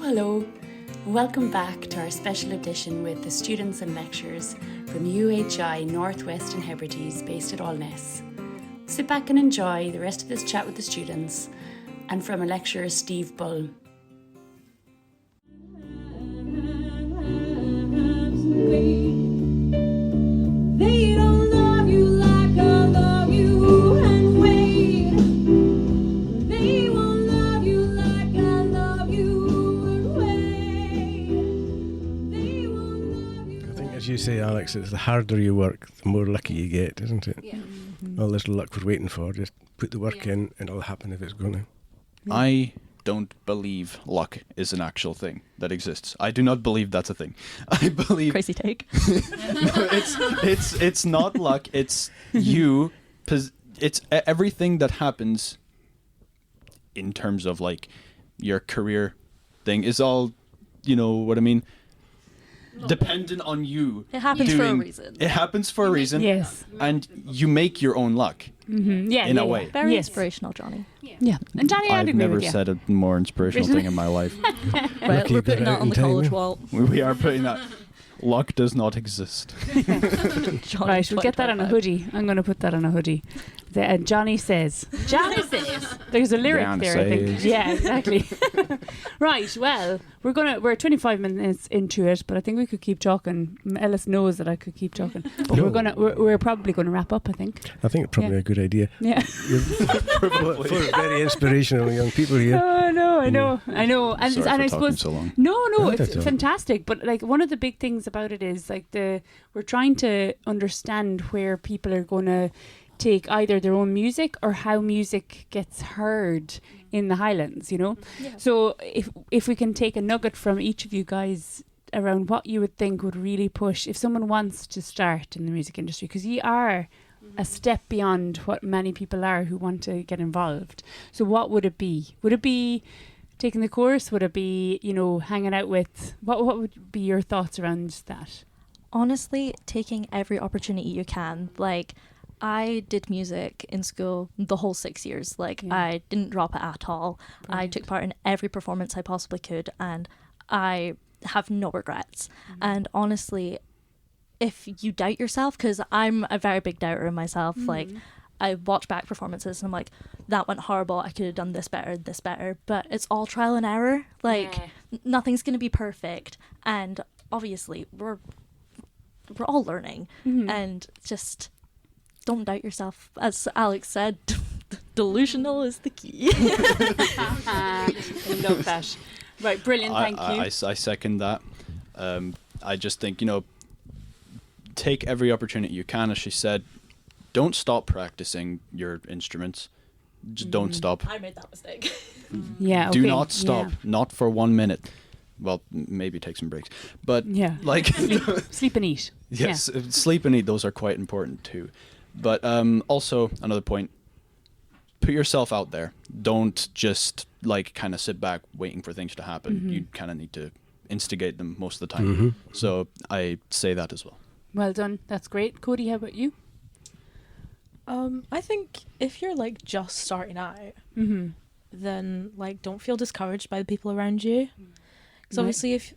Hello. Welcome back to our special edition with the students and lecturers from UHI NWH Hebrides based at Alness. Sit back and enjoy the rest of this chat with the students and from a lecturer, Steve Bull. They don't love you like I love you, and wait. They won't love you like I love you, and wait. They won't love you. I think, as you say, Alex, it's the harder you work, the more lucky you get, isn't it? Yeah. All this luck we're waiting for, just put the work in and it'll happen if it's going to. I don't believe luck is an actual thing that exists. I do not believe that's a thing. I believe Crazy take. no, it's not luck. It's you. It's everything that happens in terms of like your career thing is all, you know what I mean? Dependent on you. It happens for a reason. It happens for a reason. Yes. And you make your own luck. Mm-hmm. Yeah, in a way. Very Yes. inspirational, Johnny. Yeah. And Johnny, I'd I've agree never with you. said a more inspirational thing in my life. Well, Lucky we're you got putting it that out on in the time, college yeah. wall. We are putting that. Luck does not exist. Johnny Right, we'll get that on a 2025. hoodie. I'm going to put that on a hoodie. Johnny says. There's a lyric Johnny there, I think. says. Yeah, exactly. Right, well, we're 25 minutes into it, but I think we could keep talking. Ellis knows that I could keep talking. But No. we're probably going to wrap up, I think. I think it's probably Yeah. a good idea. Yeah. For very inspirational young people here. Oh, I know. And, Sorry and for I talking suppose so long. No, Not it's at all. fantastic. But like one of the big things about it is like we're trying to understand where people are going to take either their own music or how music gets heard in the Highlands, you know? Yeah. So if we can take a nugget from each of you guys around what you would think would really push if someone wants to start in the music industry, because you are a step beyond what many people are who want to get involved. So what would it be? Would it be taking the course? Would it be, hanging out with... What would be your thoughts around that? Honestly, taking every opportunity you can. Like, I did music in school the whole 6 years. Like, Yeah. I didn't drop it at all. I Brilliant. took part in every performance I possibly could, and I have no regrets. And honestly, if you doubt yourself, because I'm a very big doubter in myself, like, I watch back performances and I'm like, that went horrible, I could have done this better, but it's all trial and error. Like, nothing's going to be perfect, and obviously we're all learning, and just don't doubt yourself. As Alex said, delusional is the key. I love that. Right, brilliant, thank you. I second that. I just think, take every opportunity you can, as she said. Don't stop practicing your instruments. Just don't stop. I made that mistake. Yeah, Do okay, not stop. yeah. Not for 1 minute. Well, maybe take some breaks. But, Yeah. like... Sleep and eat. Yes, sleep and eat, those are quite important too. But also, another point, put yourself out there. Don't just kind of sit back waiting for things to happen. You kind of need to instigate them most of the time. So I say that as well. Well done. That's great. Coady, how about you? I think if you're just starting out, then don't feel discouraged by the people around you. Because obviously, if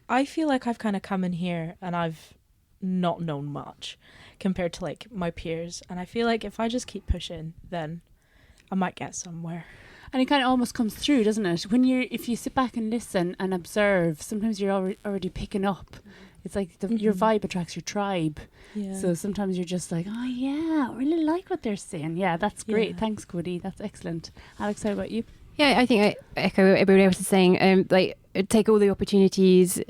I feel like I've kind of come in here and I've not known much compared to my peers, and I feel like if I just keep pushing, then I might get somewhere. And it kind of almost comes through, doesn't it? If you sit back and listen and observe, sometimes you're already picking up. It's like your vibe attracts your tribe. Yeah. So sometimes you're just like, oh yeah, I really like what they're saying. Yeah, that's great. Yeah. Thanks, Coady. That's excellent. Alex, how about you? Yeah, I think I echo what everybody else is saying. Take all the opportunities,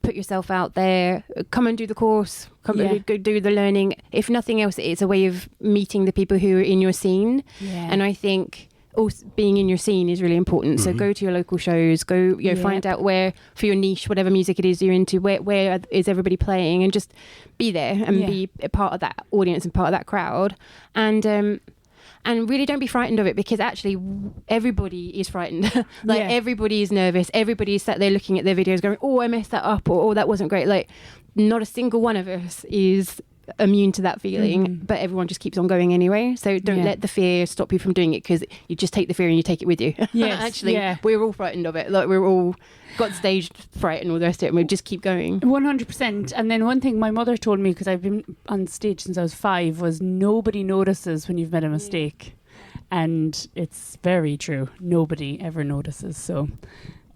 put yourself out there, come and do the course, go do the learning. If nothing else, it's a way of meeting the people who are in your scene. Yeah. And I think also being in your scene is really important. So go to your local shows, find out where, for your niche, whatever music it is you're into, where is everybody playing, and just be there and be a part of that audience and part of that crowd. And really don't be frightened of it, because actually everybody is frightened. Everybody is nervous. Everybody's sat there looking at their videos going, oh, I messed that up, or oh, that wasn't great. Not a single one of us is immune to that feeling, but everyone just keeps on going anyway. So don't let the fear stop you from doing it, because you just take the fear and you take it with you. Yes, Actually, we're all frightened of it. Like, we're all got stage fright and all the rest of it, and we just keep going. 100%. And then one thing my mother told me, because I've been on stage since I was 5, was nobody notices when you've made a mistake. And it's very true. Nobody ever notices. So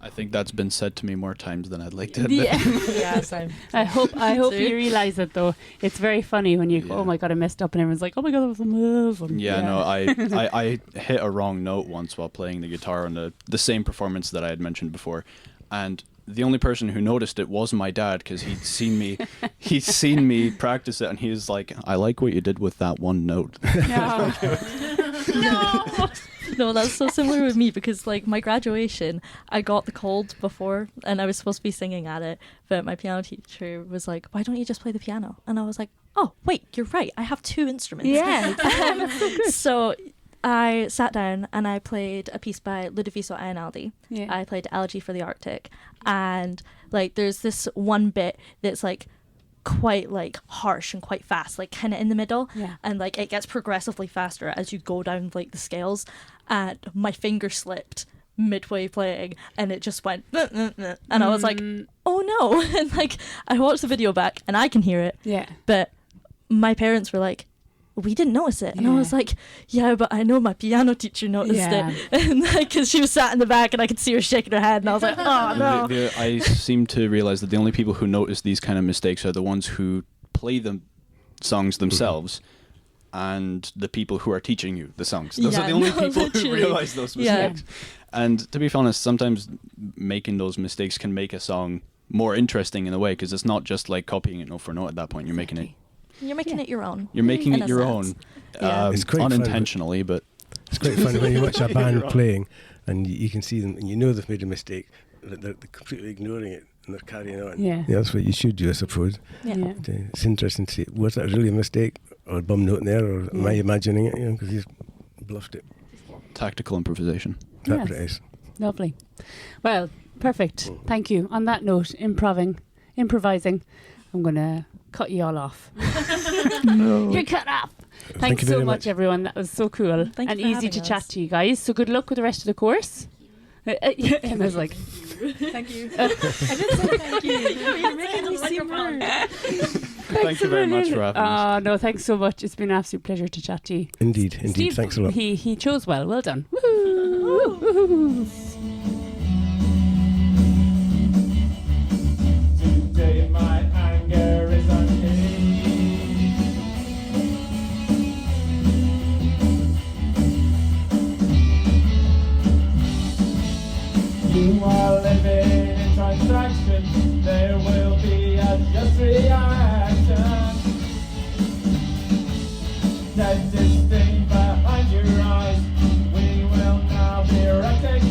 I think that's been said to me more times than I'd like to admit. Yeah, same. I hope you realise it, though. It's very funny when you go, oh my God, I messed up, and everyone's like, oh my God, that was amazing. Yeah, no, I hit a wrong note once while playing the guitar on the same performance that I had mentioned before, and the only person who noticed it was my dad, because he'd seen me practice it, and he was like, I like what you did with that one note. No, that's so similar with me, because like my graduation, I got the cold before and I was supposed to be singing at it, but my piano teacher was like, why don't you just play the piano? And I was like, oh wait, you're right, I have 2 instruments. Yeah, that's so good. So I sat down and I played a piece by Ludovico Einaudi. Yeah. I played Elegy for the Arctic, and like there's this one bit that's like quite like harsh and quite fast, like kind of in the middle, and like it gets progressively faster as you go down like the scales, and my finger slipped midway playing and it just went and I was like, oh no. And like I watched the video back and I can hear it, but my parents were like, we didn't notice it. And I was like, yeah, but I know my piano teacher noticed it. And like, because she was sat in the back and I could see her shaking her head, and I was like, oh no. I seem to realize that the only people who notice these kind of mistakes are the ones who play the songs themselves and the people who are teaching you the songs. Those are the only people who realize those mistakes. And to be honest, sometimes making those mistakes can make a song more interesting in a way, because it's not just like copying it note for note at that point. You're making it your own. You're making it your own. It's quite unintentionally, but it's quite funny when you watch a band playing and you can see them and you know they've made a mistake, but they're completely ignoring it and they're carrying on. Yeah, that's what you should do, I suppose. But, it's interesting to see, was that really a mistake or a bum note in there, or am I imagining it? Because he's bluffed it. Tactical improvisation. That's what it is. Lovely. Well, perfect. Thank you. On that note, improvising, I'm going to cut you all off. No. You're cut off. Thank Thanks you so very much, everyone. That was so cool and easy to chat to you guys. So good luck with the rest of the course. Emma's like, Thank you. I didn't say thank you. You're making me seem rude. Thank you very much for having us. No, thanks so much. It's been an absolute pleasure to chat to you. Indeed. Steve, Thanks a lot. He chose well. Well done. Woohoo! Woohoo! Today my anger is unhinged. You are living in transaction. There will be a just reaction. That disdain behind your eyes, we will now be recognized.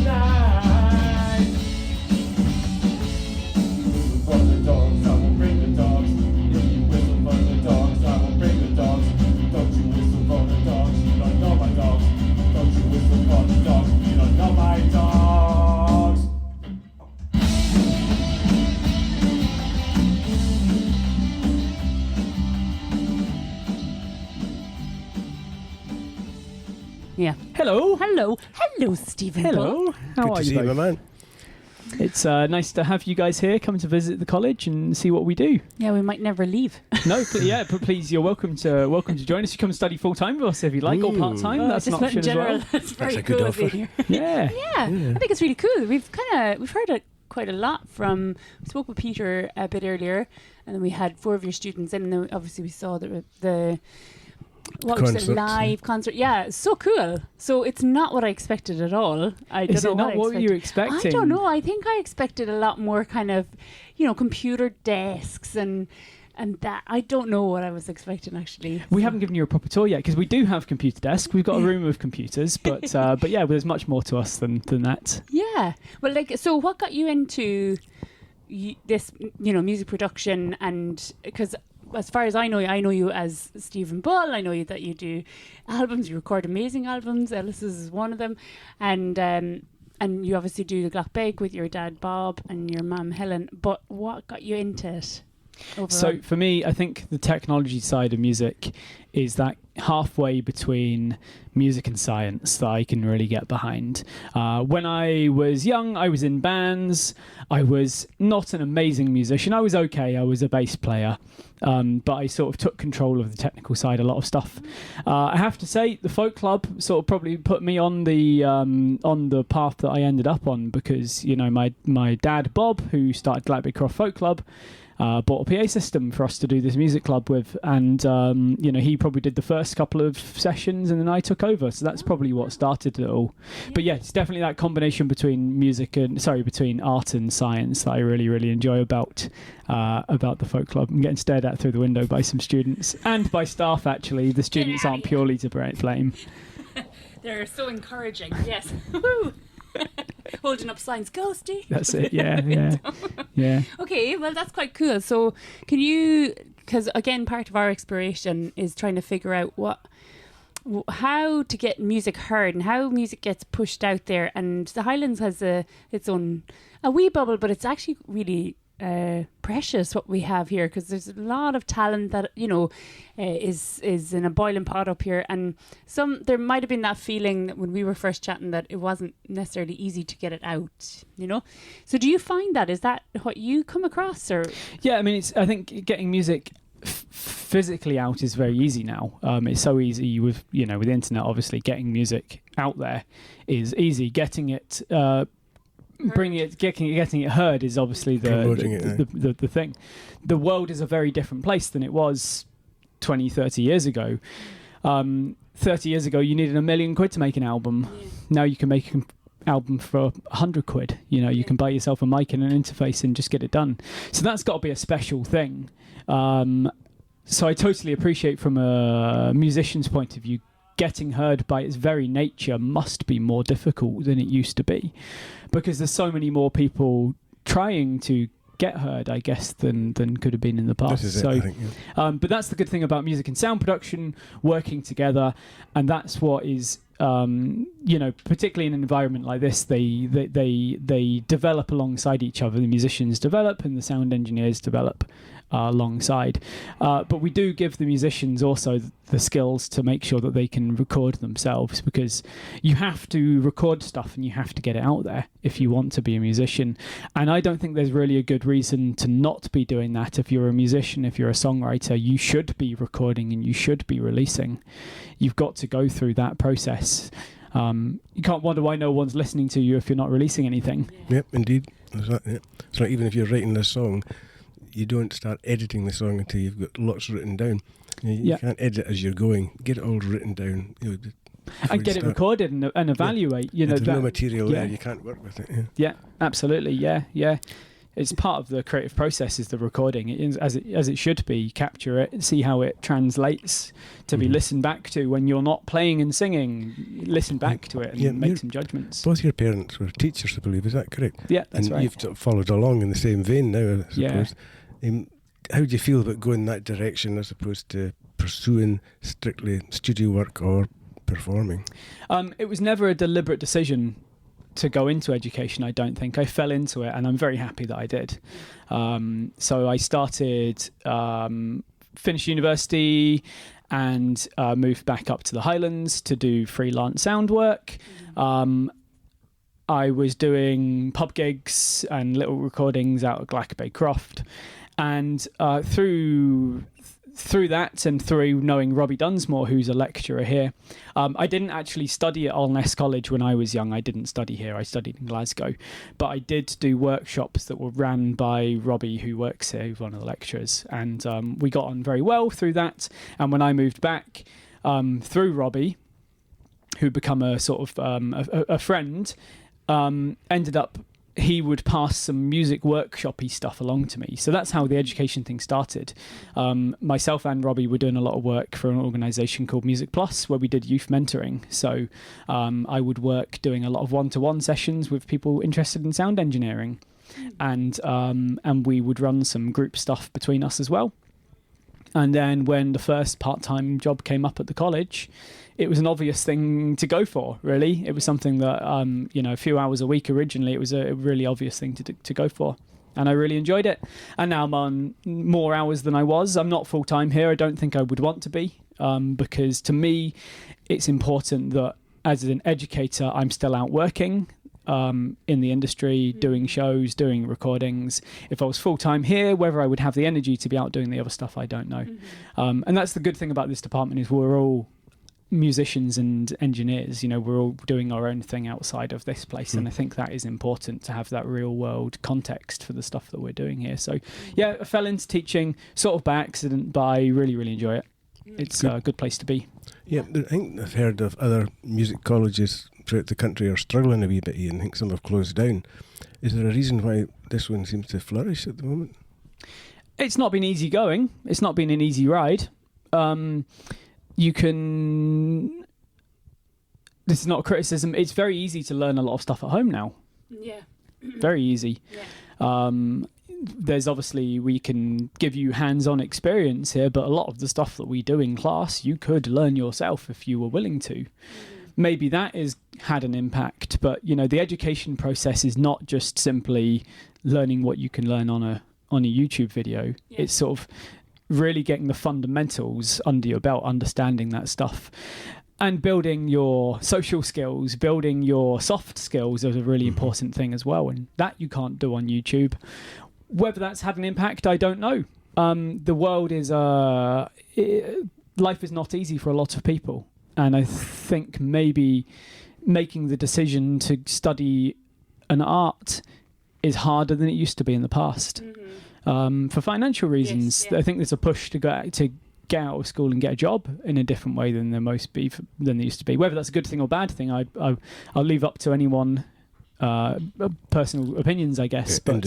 For the dogs, I will bring the dogs. If you whistle for the dogs, I will bring the dogs. Don't you whistle for the dogs, you don't know my dogs. Don't you whistle for the dogs, you don't know my dogs. Yeah. Hello, Stephen. Hello. How Good are to you see you, my both? man. It's nice to have you guys here, come to visit the college and see what we do. Yeah, we might never leave. No, but please, you're welcome to join us. You come and study full time with us if you like, or part time. That's an option as well. That's very a good cool offer. being here. Yeah. I think it's really cool. We've heard quite a lot from. We spoke with Peter a bit earlier, and then we had 4 of your students in, and then obviously we saw the live concert. Yeah, it's so cool. So it's not what I expected at all. I don't Is know it not what you were expecting? I don't know. I think I expected a lot more kind of, computer desks and that. I don't know what I was expecting actually. We haven't given you a proper tour yet because we do have computer desk. We've got a room of computers, but yeah, there's much more to us than that. Yeah. Well, so what got you into this, music production? And because as far as I know you as Stephen Bull. I know you that you do albums. You record amazing albums. Ellis's is one of them, and you obviously do the Glock Beg with your dad Bob and your mum Helen. But what got you into it? overall? So for me, I think the technology side of music is that halfway between music and science that I can really get behind. When I was young, I was in bands. I was not an amazing musician. I was okay. I was a bass player. But I sort of took control of the technical side, a lot of stuff. I have to say, the folk club sort of probably put me on the path that I ended up on, because, you know, my dad, Bob, who started Gladby Croft Folk Club, bought a PA system for us to do this music club with, and you know, he probably did the first couple of sessions and then I took over, so that's probably what started it all. But yeah, it's definitely that combination between art and science that I really enjoy about the folk club. I'm getting stared at through the window by some students and by staff. Actually, the students aren't purely to blame. They're so encouraging. Yes. Holding up signs, ghosty. That's it. Yeah. Okay, well, that's quite cool. So can you, because again, part of our exploration is trying to figure out how to get music heard and how music gets pushed out there. And the Highlands has its own a wee bubble, but it's actually really precious what we have here, because there's a lot of talent that, you know, is in a boiling pot up here, and there might have been that feeling when we were first chatting that it wasn't necessarily easy to get it out, you know. So do you find that, is that what you come across? Or yeah, I mean, I think getting music physically out is very easy now. It's so easy with the internet. Obviously, getting music out there is easy. Getting it getting it heard is obviously the thing. The world is a very different place than it was 20-30 years ago. 30 years ago you needed £1 million to make an album. Now you can make an album for £100. You can buy yourself a mic and an interface and just get it done. So that's got to be a special thing. So I totally appreciate, from a musician's point of view, getting heard by its very nature must be more difficult than it used to be, because there's so many more people trying to get heard, I guess, than could have been in the past. I think, yeah. But that's the good thing about music and sound production working together, and that's what is, particularly in an environment like this, they develop alongside each other. The musicians develop and the sound engineers develop alongside. But we do give the musicians also the skills to make sure that they can record themselves, because you have to record stuff and you have to get it out there if you want to be a musician. And I don't think there's really a good reason to not be doing that. If you're a musician, if you're a songwriter, you should be recording and you should be releasing. You've got to go through that process. You can't wonder why no one's listening to you if you're not releasing anything. Yep, indeed. So even if you're writing a song, you don't start editing the song until you've got lots written down. You can't edit as you're going. Get it all written down. And get it recorded and evaluate. There's no material there. You can't work with it. Yeah, absolutely. Yeah. It's part of the creative process, is the recording. It is, as it should be. Capture it, see how it translates to be listened back to when you're not playing and singing. Listen back to it and make some judgments. Both your parents were teachers, I believe. Is that correct? Yeah, that's right. And you've followed along in the same vein now, I suppose. Yeah. How do you feel about going that direction as opposed to pursuing strictly studio work or performing? It was never a deliberate decision to go into education, I don't think. I fell into it, and I'm very happy that I did. So I started, finished university, and moved back up to the Highlands to do freelance sound work. I was doing pub gigs and little recordings out of Gladby Croft. And through that, and through knowing Robbie Dunsmore, who's a lecturer here, I didn't actually study at Alness College when I was young. I didn't study here. I studied in Glasgow. But I did do workshops that were ran by Robbie, who works here, who's one of the lecturers. And we got on very well through that. And when I moved back, through Robbie, who become a sort of a friend, ended up, he would pass some music workshop-y stuff along to me. So that's how the education thing started. Myself and Robbie were doing a lot of work for an organisation called Music Plus, where we did youth mentoring. So I would work doing a lot of one-to-one sessions with people interested in sound engineering. And we would run some group stuff between us as well. And then when the first part-time job came up at the college, it was an obvious thing to go for, really. It was something that, a few hours a week originally, it was a really obvious thing to go for. and I really enjoyed it. And now I'm on more hours than I was. I'm not full-time here. I don't think I would want to be, because to me, it's important that as an educator, I'm still out working in the industry, doing shows, doing recordings. If I was full-time here, whether I would have the energy to be out doing the other stuff, I don't know. And that's the good thing about this department, is we're all musicians and engineers. We're all doing our own thing outside of this place, and I think that is important to have that real world context for the stuff that we're doing here. So yeah, I fell into teaching sort of by accident, but I really, really enjoy it. It's a good place to be. Yeah, I think I've heard of other music colleges throughout the country are struggling a wee bit, Ian. I think some have closed down. Is there a reason why this one seems to flourish at the moment? It's not been easy going. It's not been an easy ride. You can... This is not a criticism. It's very easy to learn a lot of stuff at home now. Yeah. Very easy. Yeah. There's obviously, we can give you hands-on experience here, but a lot of the stuff that we do in class, you could learn yourself if you were willing to. Maybe that has had an impact, but the education process is not just simply learning what you can learn on a YouTube video. Yeah. It's sort of really getting the fundamentals under your belt, understanding that stuff, and building your social skills, building your soft skills is a really important thing as well, and that you can't do on YouTube. Whether that's had an impact, I don't know. The world is life is not easy for a lot of people, and I think maybe making the decision to study an art is harder than it used to be in the past. For financial reasons. Yes, yeah. I think there's a push to get out of school and get a job in a different way than there used to be. Whether that's a good thing or bad thing, I'll leave up to anyone. Personal opinions, I guess. Yeah,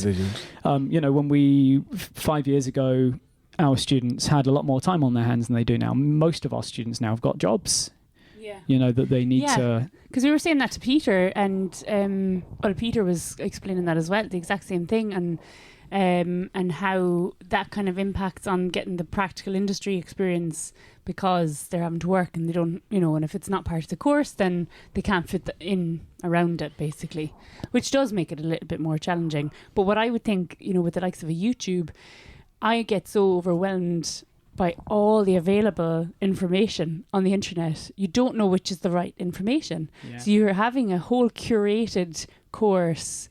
but when 5 years ago, our students had a lot more time on their hands than they do now. Most of our students now have got jobs. Yeah. That they need to. Because we were saying that to Peter, and Peter was explaining that as well, the exact same thing, and how that kind of impacts on getting the practical industry experience, because they're having to work and they don't, and if it's not part of the course, then they can't fit in around it, basically, which does make it a little bit more challenging. But what I would think, with the likes of a YouTube, I get so overwhelmed by all the available information on the internet. You don't know which is the right information. Yeah. So you're having a whole curated course,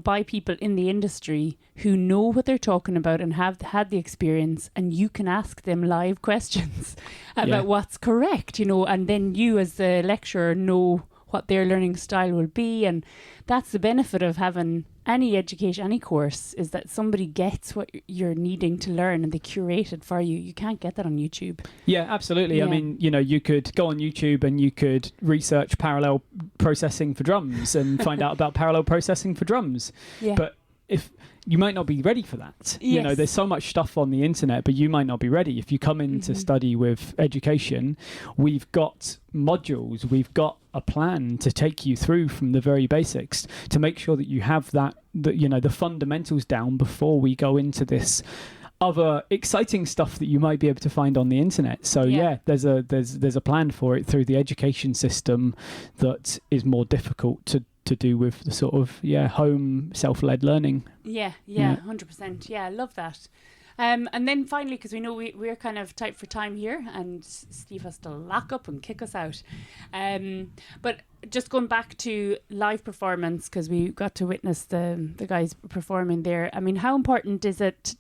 by people in the industry who know what they're talking about and have had the experience, and you can ask them live questions about what's correct, and then you as the lecturer know what their learning style will be. And that's the benefit of having any education, any course, is that somebody gets what you're needing to learn and they curate it for you. You can't get that on YouTube. Yeah, absolutely. Yeah. I mean, you could go on YouTube and you could research parallel processing for drums and find out about parallel processing for drums. Yeah. But if you might not be ready for that. Yes. There's so much stuff on the internet, but you might not be ready. If you come in to study with education, we've got modules, we've got a plan to take you through from the very basics to make sure that you have the fundamentals down before we go into this other exciting stuff that you might be able to find on the internet. So there's a plan for it through the education system that is more difficult to do with the sort of home self-led learning. 100%. I love that. And then finally, because we know we're kind of tight for time here, and Steve has to lock up and kick us out. But just going back to live performance, because we got to witness the guys performing there. I mean, how important is it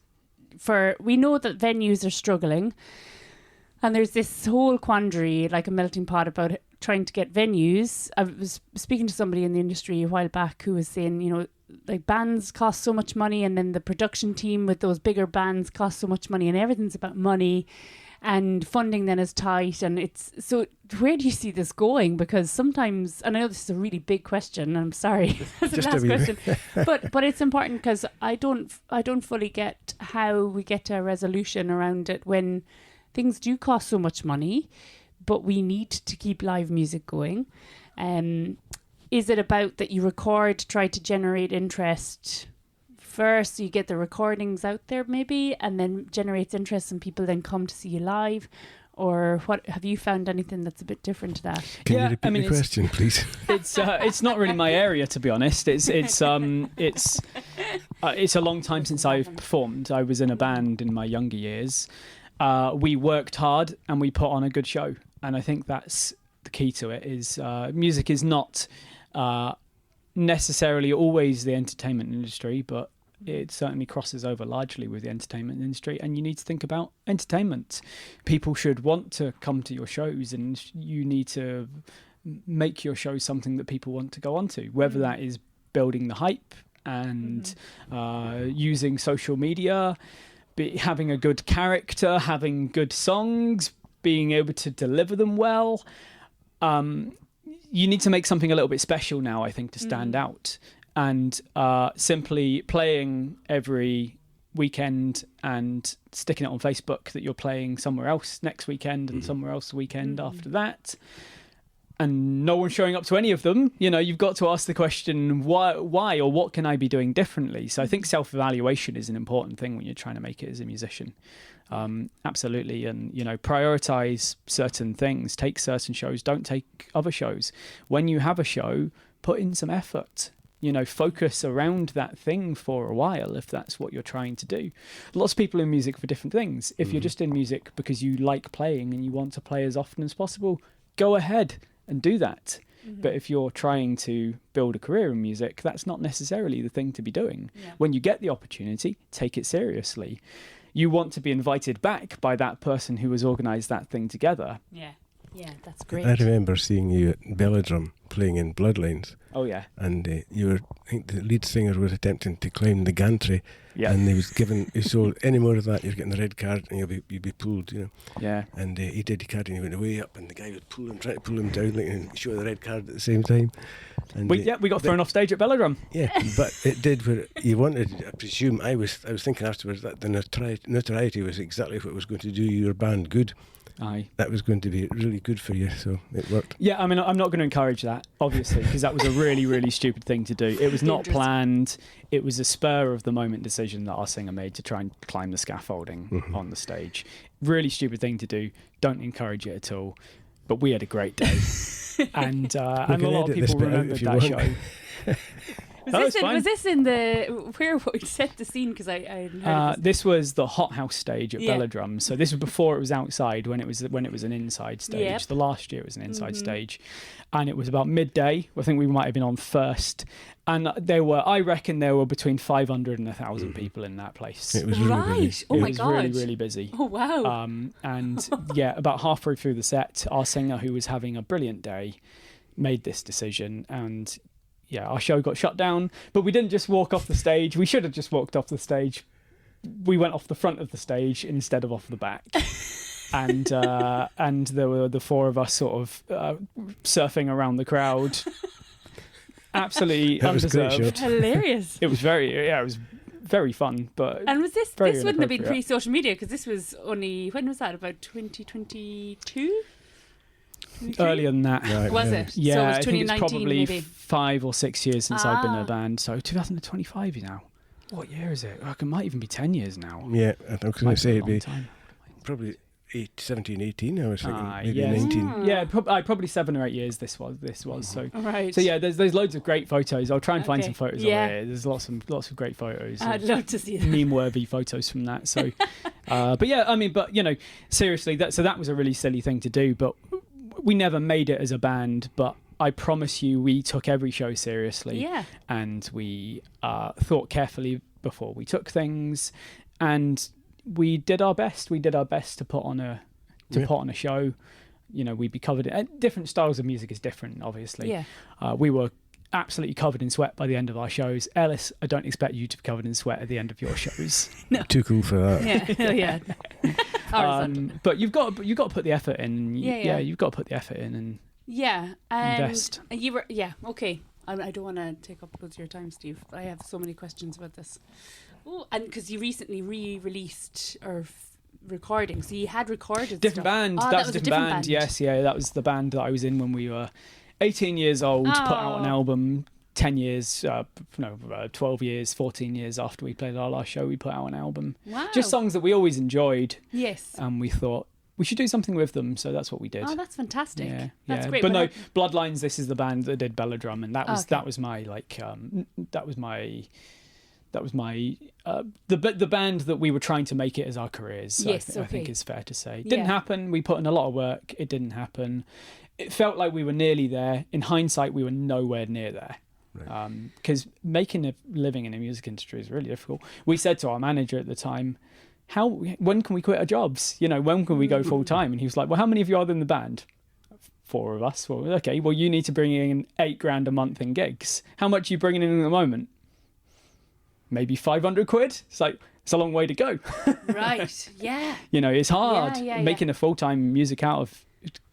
we know that venues are struggling, and there's this whole quandary, like a melting pot, about trying to get venues. I was speaking to somebody in the industry a while back who was saying, like bands cost so much money, and then the production team with those bigger bands cost so much money, and everything's about money, and funding then is tight. And it's so, where do you see this going? Because sometimes, and I know this is a really big question, and I'm sorry, that's the last question, but it's important, because I don't fully get how we get to a resolution around it when things do cost so much money, but we need to keep live music going. Is it about that you record, try to generate interest first, so you get the recordings out there maybe, and then generates interest and people then come to see you live? Or what, have you found anything that's a bit different to that? Can you repeat the question, please? It's not really my area, to be honest. It's it's a long time since I've performed. I was in a band in my younger years. We worked hard and we put on a good show. And I think that's the key to it, is music is not necessarily always the entertainment industry, but it certainly crosses over largely with the entertainment industry, and you need to think about entertainment. People should want to come to your shows, and you need to make your show something that people want to go on to, whether that is building the hype and using social media, having a good character, having good songs, being able to deliver them well. You need to make something a little bit special now, I think, to stand out. And simply playing every weekend and sticking it on Facebook that you're playing somewhere else next weekend and somewhere else the weekend after that, and no one showing up to any of them, you've got to ask the question, why or what can I be doing differently? So I think self-evaluation is an important thing when you're trying to make it as a musician. Absolutely. And, prioritize certain things, take certain shows, don't take other shows. When you have a show, put in some effort. Focus around that thing for a while if that's what you're trying to do. Lots of people in music for different things. If you're just in music because you like playing and you want to play as often as possible, go ahead and do that. But if you're trying to build a career in music, that's not necessarily the thing to be doing. Yeah. When you get the opportunity, take it seriously. You want to be invited back by that person who has organised that thing together. Yeah, that's great. I remember seeing you at Belladrum playing in Bloodlines. Oh, yeah. And I think the lead singer was attempting to climb the gantry. Yeah. And he was given, so any more of that, you're getting the red card and you'll be pulled, Yeah. And he did the card and he went way up and the guy was trying to pull him down and show the red card at the same time. And we got thrown off stage at Belladrum. Yeah, but it did where you wanted, I presume, I was thinking afterwards that the notoriety was exactly what was going to do your band good. Aye. That was going to be really good for you, so it worked. Yeah, I mean, I'm not going to encourage that, obviously, because that was a really, really stupid thing to do. It was not planned. It was a spur of the moment decision that our singer made to try and climb the scaffolding on the stage. Really stupid thing to do. Don't encourage it at all. But we had a great day. and a lot of people remembered that show. Was this in the where we set the scene? Because I heard this was the hothouse stage at Belladrum. So this was before it was outside, when it was an inside stage. Yep. The last year it was an inside stage, and it was about midday. I think we might have been on first, and I reckon there were between 500 and 1,000 people in that place. It was really busy. Oh it my was god, really, really busy. Oh wow. And about halfway through the set, our singer, who was having a brilliant day, made this decision, and our show got shut down. But we didn't just walk off the stage. We should have just walked off the stage. We went off the front of the stage instead of off the back. And there were the four of us sort of surfing around the crowd. Absolutely undeserved. Hilarious. It was it was very fun. But and was this wouldn't have been pre-social media, because this was only, when was that, about 2022? Earlier than that. Right, was it? Yeah, so it was I think it's probably maybe 5 or 6 years since I've been in a band. So 2025 now. What year is it? It might even be 10 years now. Yeah, I was going to say it'd be time. Probably 17, 18, I was thinking. Maybe yes. 19. Yeah, probably 7 or 8 years this was. So right. So yeah, there's loads of great photos. I'll try and find some photos of it. There's lots of great photos. I'd love to see them. Meme-worthy photos from that. So, but yeah, I mean, but seriously, that was a really silly thing to do. But we never made it as a band. But I promise you, we took every show seriously. Yeah. And we thought carefully before we took things, and we did our best. We did our best to put on a show. We'd be covered in different styles of music is different, obviously. Yeah. We were absolutely covered in sweat by the end of our shows. Ellis, I don't expect you to be covered in sweat at the end of your shows. No. Too cool for that. Yeah. But you've got to put the effort in. You've got to put the effort in and invest. You were okay. I don't want to take up loads of your time, Steve. I have so many questions about this. Oh, and because you recently re-released recording, so you had recorded different stuff. band. That was a different band. Yes, that was the band that I was in when we were 18 years old. Put out an album. 10 years, 12 years, 14 years after we played our last show, we put out an album. Wow. Just songs that we always enjoyed. Yes. And we thought we should do something with them, so that's what we did. Oh, that's fantastic. Yeah, that's great. But no, Bloodlines, this is the band that did Belladrum, and that was my That was my the band that we were trying to make it as our careers. Yes, I think is fair to say. Didn't happen. We put in a lot of work. It didn't happen. It felt like we were nearly there. In hindsight, we were nowhere near there. Because making a living in the music industry is really difficult. We said to our manager at the time, when can we quit our jobs? When can we go full time? And he was like, well, how many of you are in the band? 4 of us. Well, okay, well, you need to bring in $8,000 a month in gigs. How much are you bringing in at the moment? Maybe 500 quid. It's like, it's a long way to go. Right. Yeah. It's hard. Making a a full-time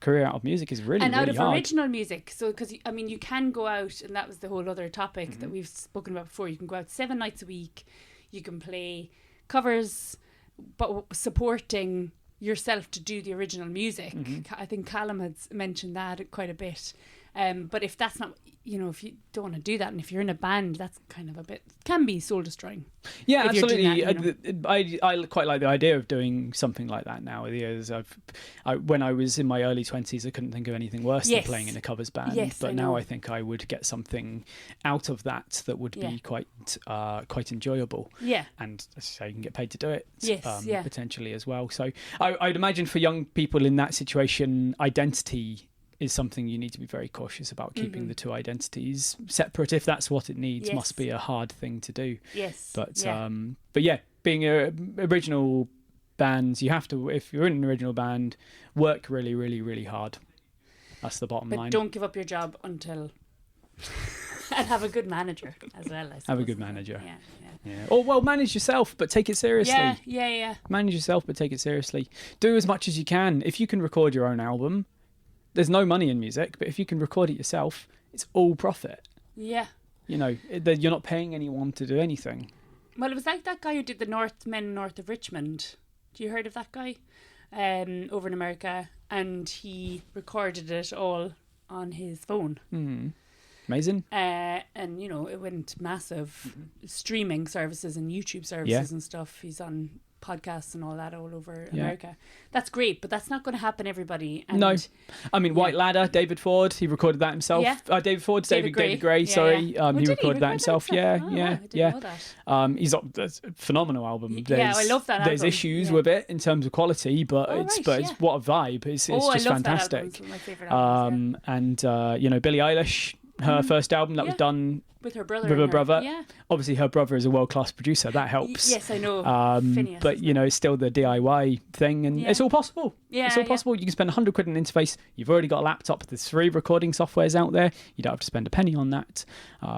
career out of music is really, and out really of hard. original music. So, because you can go out, and that was the whole other topic that we've spoken about before. You can go out 7 nights a week. You can play covers, but supporting yourself to do the original music. I think Callum had mentioned that quite a bit. But if that's not, if you don't want to do that, and if you're in a band, that's kind of can be soul destroying. Yeah, absolutely. I quite like the idea of doing something like that nowadays. When I was in my early 20s, I couldn't think of anything worse than playing in a covers band. Yes, but now I think I would get something out of that would be quite enjoyable. Yeah. And as I say, you can get paid to do it. Yes, potentially as well. So I'd imagine for young people in that situation, identity is something you need to be very cautious about. Keeping the two identities separate, if that's what it needs, must be a hard thing to do. Yes. But being original bands, you have to, if you're in an original band, work really, really, really hard. That's the bottom line. But don't give up your job until and have a good manager as well. I suppose. Have a good manager. Yeah. Or manage yourself, but take it seriously. Yeah. Manage yourself, but take it seriously. Do as much as you can. If you can record your own album, there's no money in music, but if you can record it yourself, it's all profit. Yeah. You're not paying anyone to do anything. Well, it was like that guy who did the Men North of Richmond. Do you heard of that guy? Over in America, and he recorded it all on his phone. Amazing. And it went massive. Streaming services and YouTube services and stuff. He's on podcasts and all that all over America. That's great, but that's not going to happen, everybody. And no. I mean, White Ladder, David Ford, he recorded that himself. David Gray, sorry. He recorded that himself. I didn't know that. He's got a phenomenal album. I love that There's album. issues with it in terms of quality, but it's what a vibe. It's just fantastic. It's one of my favourite albums, and Billie Eilish, her first album that was done with her brother. With her brother. Yeah. Obviously, her brother is a world-class producer. That helps. Yes, I know. Phineas, but it's still the DIY thing, and it's all possible. Yeah, it's all possible. You can spend 100 quid on an interface. You've already got a laptop. There's 3 recording softwares out there. You don't have to spend a penny on that.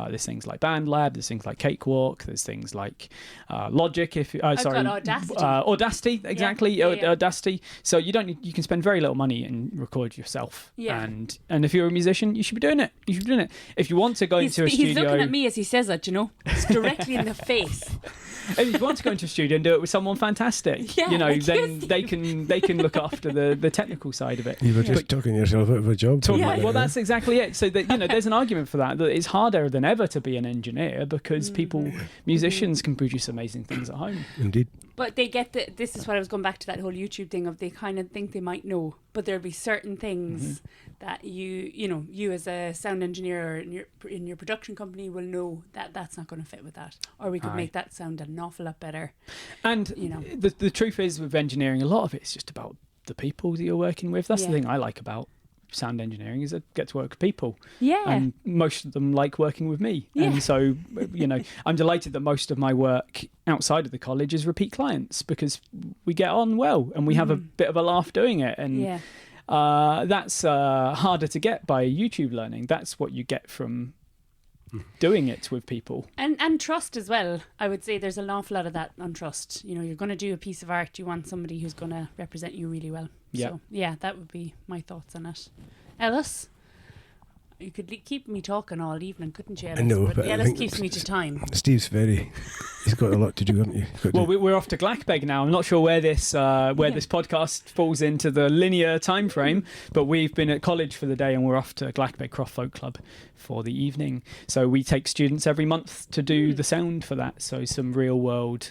There's things like BandLab. There's things like Cakewalk. There's things like Logic. Audacity. Exactly. Audacity. So you can spend very little money and record yourself. Yeah. And if you're a musician, you should be doing it. If you want to go into a studio. He's looking at me as he says that. It's directly in the face. If you want to go into a studio and do it with someone fantastic, then they can look after the technical side of it. You were just talking yourself out of a job. Well, that's exactly it. So that there's an argument for that it's harder than ever to be an engineer because musicians can produce amazing things at home. Indeed. But they get this is what I was going back to, that whole YouTube thing of they kind of think they might know, but there'll be certain things that you as a sound engineer or in your production company will know that that's not going to fit with that, or we could make that sound an awful lot better. And the truth is, with engineering, a lot of it's just about the people that you're working with. That's the thing I like about sound engineering, is I get to work with people. Yeah. And most of them like working with me. Yeah. And so, I'm delighted that most of my work outside of the college is repeat clients because we get on well and we have a bit of a laugh doing it. And that's harder to get by YouTube learning. That's what you get from doing it with people. And trust as well. I would say there's an awful lot of that on trust. You're going to do a piece of art, you want somebody who's going to represent you really well. Yeah. So, that would be my thoughts on it. Ellis? You could keep me talking all evening, couldn't you, Ellis? I know, but Ellis keeps me to time. Steve's he's got a lot to do, haven't you? Well, we're off to Glackbeg now. I'm not sure where this podcast falls into the linear time frame, but we've been at college for the day and we're off to Glackbeg Croft Folk Club for the evening. So we take students every month to do the sound for that. So some real world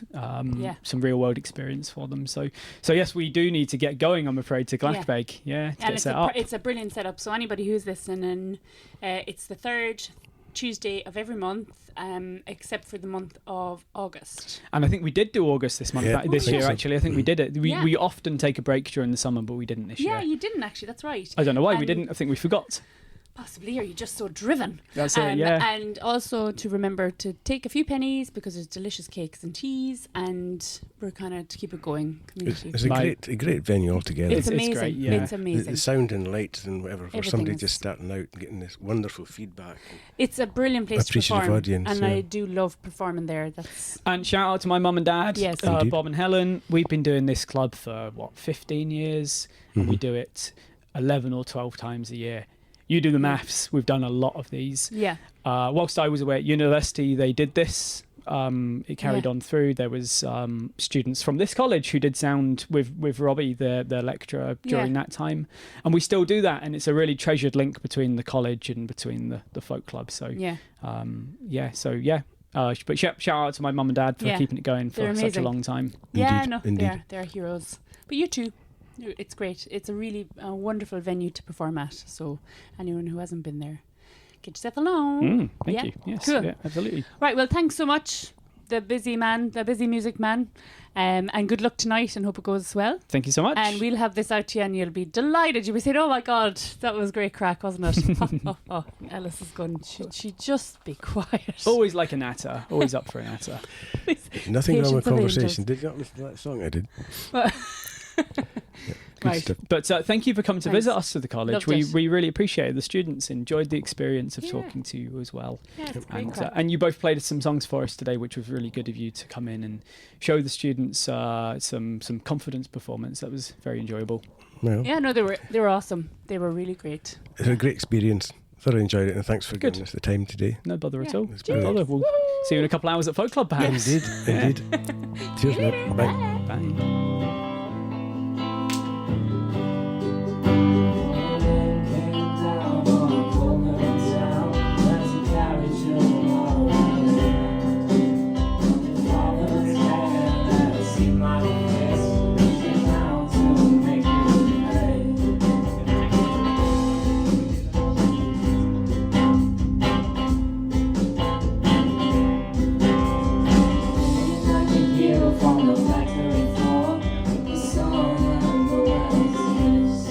experience for them. So yes, we do need to get going, I'm afraid, to Glackbeg. Yeah, to get set up. It's a brilliant setup. So anybody who's listening, it's the 3rd Tuesday of every month, except for the month of August. And I think we did do August this month, this year, actually. I think we did it. We often take a break during the summer, but we didn't this year. Yeah, you didn't actually, that's right. I don't know why we didn't. I think we forgot. Possibly, or you're just so driven. That's it, yeah. And also to remember to take a few pennies because there's delicious cakes and teas, and we're kind of to keep it going. Community. It's a great venue altogether. It's amazing. It's great, yeah. It's amazing. The sound and lights and whatever for Everything somebody is- just starting out and getting this wonderful feedback. It's a brilliant place to Appreciative perform, audience, and yeah. I do love performing there. That's And shout out to my mum and dad, Yes. Indeed. Bob and Helen. We've been doing this club for, 15 years? And we do it 11 or 12 times a year. You do the maths. We've done a lot of these. yeah. Whilst I was away at university, they did this. It carried Yeah. on through. There was students from this college who did sound with Robbie, their lecturer, during that time. And we still do that. And it's a really treasured link between the college and between the folk club. So, Yeah. but shout out to my mum and dad for keeping it going for They're such a amazing. long time. Yeah, Indeed, no, indeed. they're heroes. But you too. It's great. It's a really wonderful venue to perform at. So anyone who hasn't been there, get yourself along. Thank Yeah. you. Yes, Cool. yeah, absolutely. Right, well, thanks so much, the busy music man. And good luck tonight, and hope it goes well. Thank you so much. And we'll have this out to you, and you'll be delighted. You'll be saying, "Oh my God, that was great crack, wasn't it?" Oh, Alice is going. She just be quiet. Always like a natter. Always up for a natter. Nothing wrong with Patience of conversation. Did you not listen to that song I did? Good Right. stuff. But thank you for coming to Thanks. visit us at the college. Loved We it. really appreciate it. The students enjoyed the experience of Yeah. talking to you as well. Yeah, it's great And, crack. and you both played some songs for us today, which was really good of you to come in and show the students some confidence performance. That was very enjoyable. Well, Yeah, no, they were awesome. They were really great. it's a great experience. Thoroughly enjoyed it, and thanks for Good. giving us the time today. No bother at Yeah. all. It's No brilliant. bother. We'll see you in a couple of hours at Folk Club, perhaps. Indeed. Cheers, mate. Bye. Bye. From the factory floor, the sun and the west.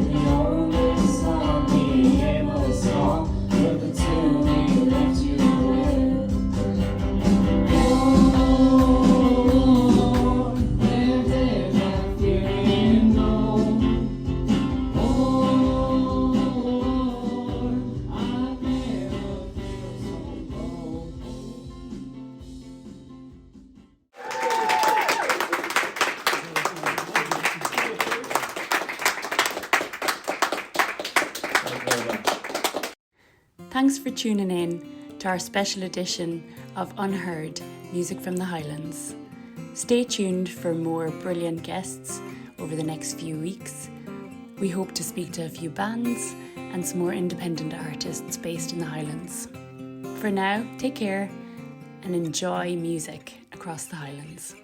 The only song we ever saw were the two we left you with. Oh, there, that fury in know. Oh, I've never felt so low. Thanks for tuning in to our special edition of Unheard Music from the Highlands. Stay tuned for more brilliant guests over the next few weeks. We hope to speak to a few bands and some more independent artists based in the Highlands. For now, take care and enjoy music across the Highlands.